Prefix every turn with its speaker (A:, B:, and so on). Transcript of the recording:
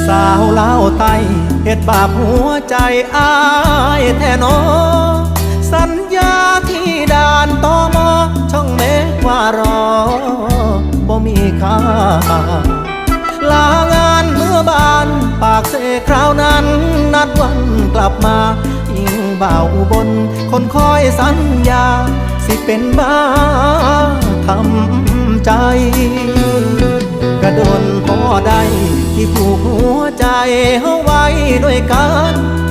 A: สาวเล่าวไตเฮ็ดบาปหัวใจอ้ายแท้นอสัญญาที่ด่านตมช่องเมฆว่ารอบ่มีค่าลางานเมื่อบานปากเสคราวนั้นนัดวันกลับมายิ่งบ่าวอุบลคนคอยสัญญาสิเป็นบ้าทำใจกระโดนพอใดที่ผูกหัวใจเฮาไว้ด้วยกัน